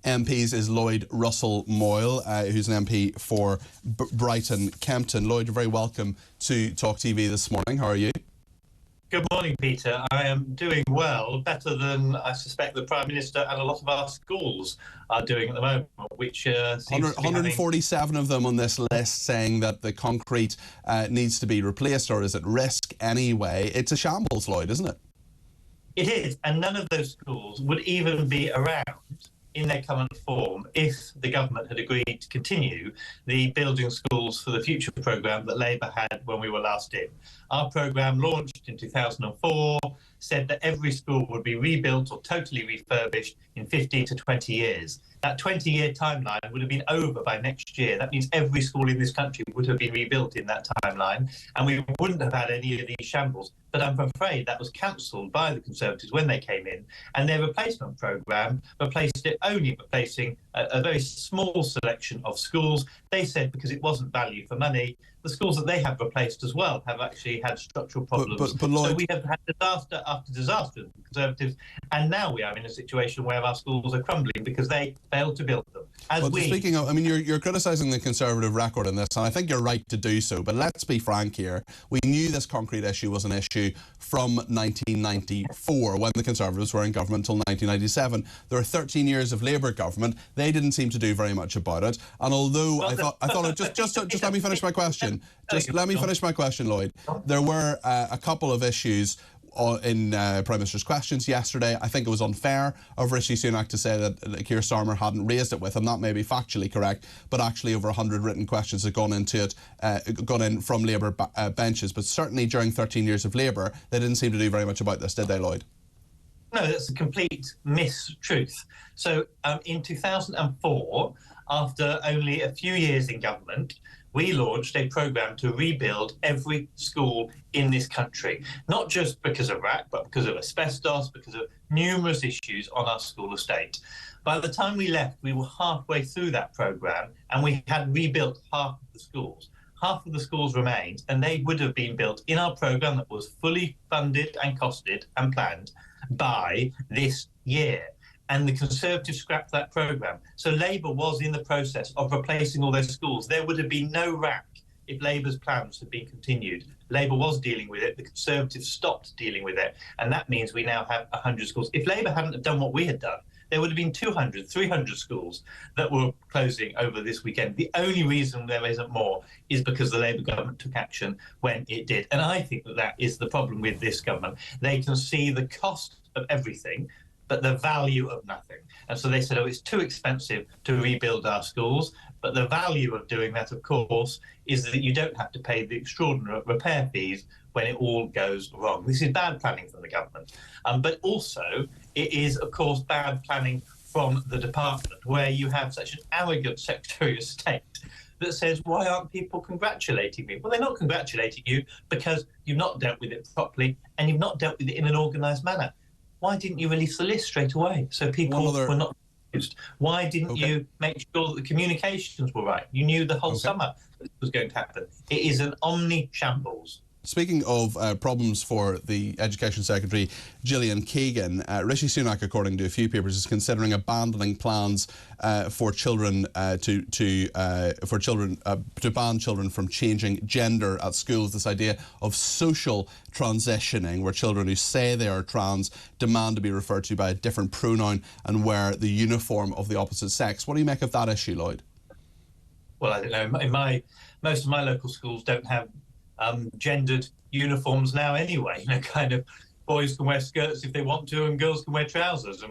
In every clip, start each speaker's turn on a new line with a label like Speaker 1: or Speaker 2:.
Speaker 1: MPs is Lloyd Russell-Moyle, who's an MP for Brighton Kempton. Lloyd, you're very welcome to Talk TV this morning. How are you?
Speaker 2: Good morning, Peter. I am doing well, better than I suspect the Prime Minister and a lot of our schools are doing at the moment, which seems
Speaker 1: 147 of them on this list saying that the concrete needs to be replaced or is at risk anyway. It's a shambles, Lloyd, isn't it?
Speaker 2: It is, and none of those schools would even be around in their current form if the government had agreed to continue the Building Schools for the Future programme that Labour had when we were last in. Our programme, launched in 2004, said that every school would be rebuilt or totally refurbished in 15 to 20 years. That 20-year timeline would have been over by next year. That means every school in this country would have been rebuilt in that timeline, and we wouldn't have had any of these shambles. But I'm afraid that was cancelled by the Conservatives when they came in, and their replacement programme replaced it, only replacing a very small selection of schools. They said because it wasn't value for money. The schools that they have replaced as well have actually had structural problems.
Speaker 1: But Lloyd,
Speaker 2: so we have had disaster after disaster with the Conservatives, and now we are in a situation where our schools are crumbling because they failed to build them.
Speaker 1: Speaking of, I mean, you're criticising the Conservative record in this, and I think you're right to do so, but let's be frank here. We knew this concrete issue was an issue from 1994, when the Conservatives were in government until 1997. There are 13 years of Labour government. They didn't seem to do very much about it. And although I thought just let me finish my question. Just let me finish my question, Lloyd. There were a couple of issues in Prime Minister's questions yesterday. I think it was unfair of Rishi Sunak to say that Keir Starmer hadn't raised it with him. That may be factually correct, but actually over 100 written questions have gone into it, gone in from Labour benches. But certainly during 13 years of Labour, they didn't seem to do very much about this, did they, Lloyd?
Speaker 2: No, that's a complete mistruth. So in 2004, after only a few years in government, we launched a programme to rebuild every school in this country, not just because of RAC, but because of asbestos, because of numerous issues on our school estate. By the time we left, we were halfway through that programme and we had rebuilt half of the schools. Half of the schools remained, and they would have been built in our programme that was fully funded and costed and planned by this year. And the Conservatives scrapped that programme. So Labour was in the process of replacing all those schools. There would have been no RAC if Labour's plans had been continued. Labour was dealing with it. The Conservatives stopped dealing with it. And that means we now have 100 schools. If Labour hadn't done what we had done, there would have been 200, 300 schools that were closing over this weekend. The only reason there isn't more is because the Labour government took action when it did. And I think that that is the problem with this government. They can see the cost of everything, but the value of nothing. And so they said, oh, it's too expensive to rebuild our schools. But the value of doing that, of course, is that you don't have to pay the extraordinary repair fees when it all goes wrong. This is bad planning from the government. But also, it is, of course, bad planning from the department, where you have such an arrogant Secretary of State that says, why aren't people congratulating me? Well, they're not congratulating you because you've not dealt with it properly and you've not dealt with it in an organised manner. Why didn't you release the list straight away so people were not confused? Why didn't you make sure that the communications were right? You knew the whole summer that this was going to happen. It is an omni-shambles.
Speaker 1: Speaking of problems for the Education Secretary, Gillian Keegan, Rishi Sunak, according to a few papers, is considering abandoning plans for children to ban children from changing gender at schools. This idea of social transitioning, where children who say they are trans demand to be referred to by a different pronoun and wear the uniform of the opposite sex. What do you make of that issue, Lloyd?
Speaker 2: Well, I don't know. Most of my local schools don't have gendered uniforms now anyway. Kind of boys can wear skirts if they want to and girls can wear trousers,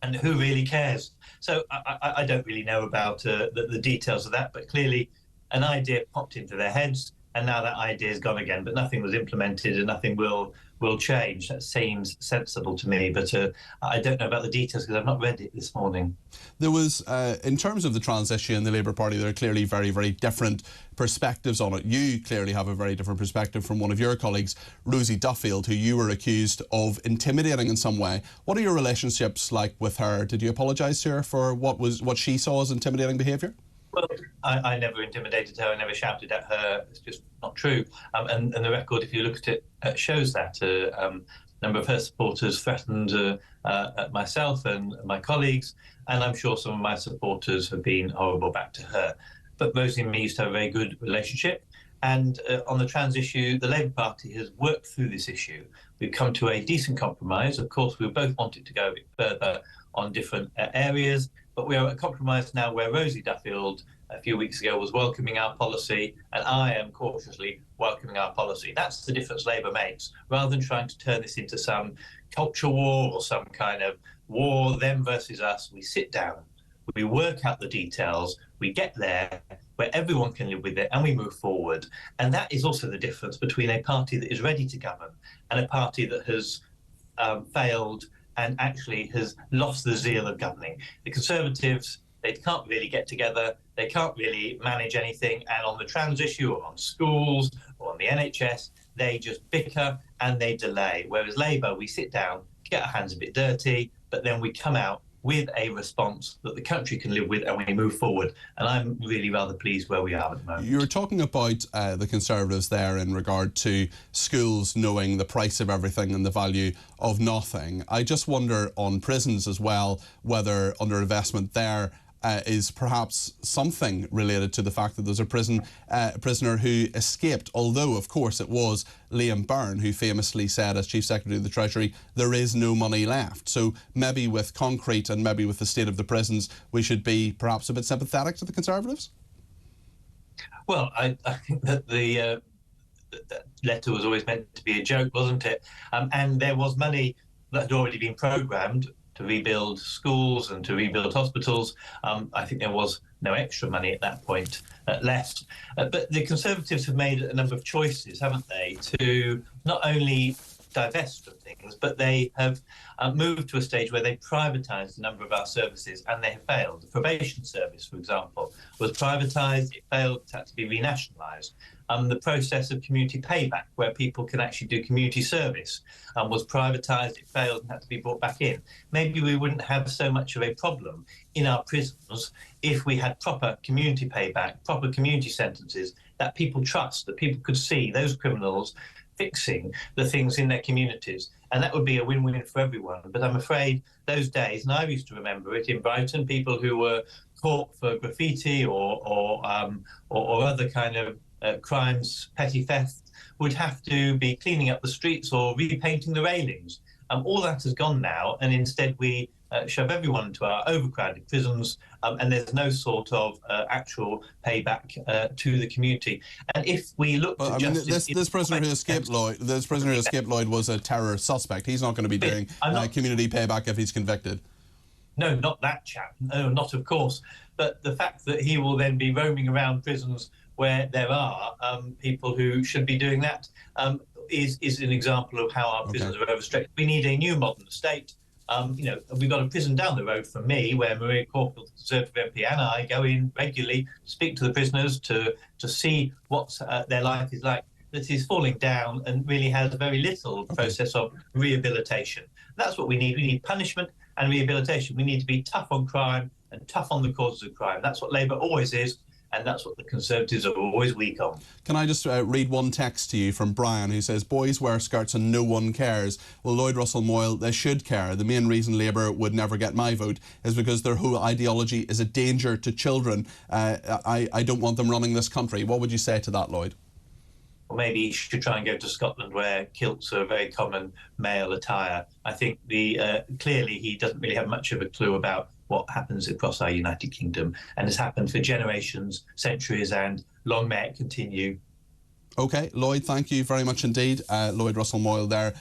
Speaker 2: and who really cares? So I don't really know about the details of that, but clearly an idea popped into their heads and now that idea is gone again, but nothing was implemented and nothing will change. That seems sensible to me, but I don't know about the details because I've not read it this morning.
Speaker 1: There was, in terms of the trans issue in the Labour Party, there are clearly very, very different perspectives on it. You clearly have a very different perspective from one of your colleagues, Rosie Duffield, who you were accused of intimidating in some way. What are your relationships like with her? Did you apologise to her for what she saw as intimidating behaviour?
Speaker 2: Well, I never intimidated her. I never shouted at her. It's just not true. And the record, if you look at it, shows that. A number of her supporters threatened myself and my colleagues, and I'm sure some of my supporters have been horrible back to her. But Rosie and me used to have a very good relationship. And on the trans issue, the Labour Party has worked through this issue. We've come to a decent compromise. Of course, we both wanted to go a bit further on different areas, but we are at a compromise now where Rosie Duffield a few weeks ago was welcoming our policy, and I am cautiously welcoming our policy. That's the difference Labour makes. Rather than trying to turn this into some culture war or some kind of war, them versus us, we sit down, we work out the details, we get there where everyone can live with it, and we move forward. And that is also the difference between a party that is ready to govern and a party that has failed and actually has lost the zeal of governing. The Conservatives, they can't really get together, they can't really manage anything, and on the trans issue or on schools or on the NHS, they just bicker and they delay. Whereas Labour, we sit down, get our hands a bit dirty, but then we come out with a response that the country can live with, and we move forward. And I'm really rather pleased where we are at the moment.
Speaker 1: You were talking about the Conservatives there in regard to schools knowing the price of everything and the value of nothing. I just wonder on prisons as well, whether underinvestment there is perhaps something related to the fact that there's a prisoner who escaped, although of course it was Liam Byrne who famously said as Chief Secretary of the Treasury, there is no money left. So maybe with concrete and maybe with the state of the prisons, we should be perhaps a bit sympathetic to the Conservatives?
Speaker 2: Well, I think that the letter was always meant to be a joke, wasn't it? And there was money that had already been programmed to rebuild schools and to rebuild hospitals. I think there was no extra money at that point left. But the Conservatives have made a number of choices, haven't they, to not only divest from things, but they have moved to a stage where they privatised a number of our services, and they have failed. The probation service, for example, was privatised, it failed, it had to be renationalised. The process of community payback, where people can actually do community service, was privatised, it failed, and had to be brought back in. Maybe we wouldn't have so much of a problem in our prisons if we had proper community payback, proper community sentences that people trust, that people could see those criminals fixing the things in their communities, and that would be a win-win for everyone. But I'm afraid those days, and I used to remember it in Brighton, people who were caught for graffiti or other kind of crimes, petty theft, would have to be cleaning up the streets or repainting the railings. All that has gone now, and instead we shove everyone into our overcrowded prisons, and there's no sort of actual payback to the community. And if we look at justice,
Speaker 1: this prisoner who escaped Lloyd, was a terror suspect. He's not going to be doing community payback if he's convicted.
Speaker 2: No, not that chap. No, not of course. But the fact that he will then be roaming around prisons where there are people who should be doing that is an example of how our prisons are overstretched. We need a new modern state. We've got a prison down the road from me where Maria Caulfield, the Conservative MP, and I go in regularly, speak to the prisoners to see what their life is like, that is falling down and really has very little process of rehabilitation. That's what we need. We need punishment and rehabilitation. We need to be tough on crime and tough on the causes of crime. That's what Labour always is. And that's what the Conservatives are always weak on.
Speaker 1: Can I just read one text to you from Brian, who says, boys wear skirts and no one cares. Well, Lloyd Russell-Moyle, they should care. The main reason Labour would never get my vote is because their whole ideology is a danger to children. I don't want them running this country. What would you say to that, Lloyd?
Speaker 2: Well, maybe he should try and go to Scotland, where kilts are a very common male attire. I think clearly he doesn't really have much of a clue about what happens across our United Kingdom, and has happened for generations, centuries, and long may it continue.
Speaker 1: OK, Lloyd, thank you very much indeed. Lloyd Russell-Moyle there,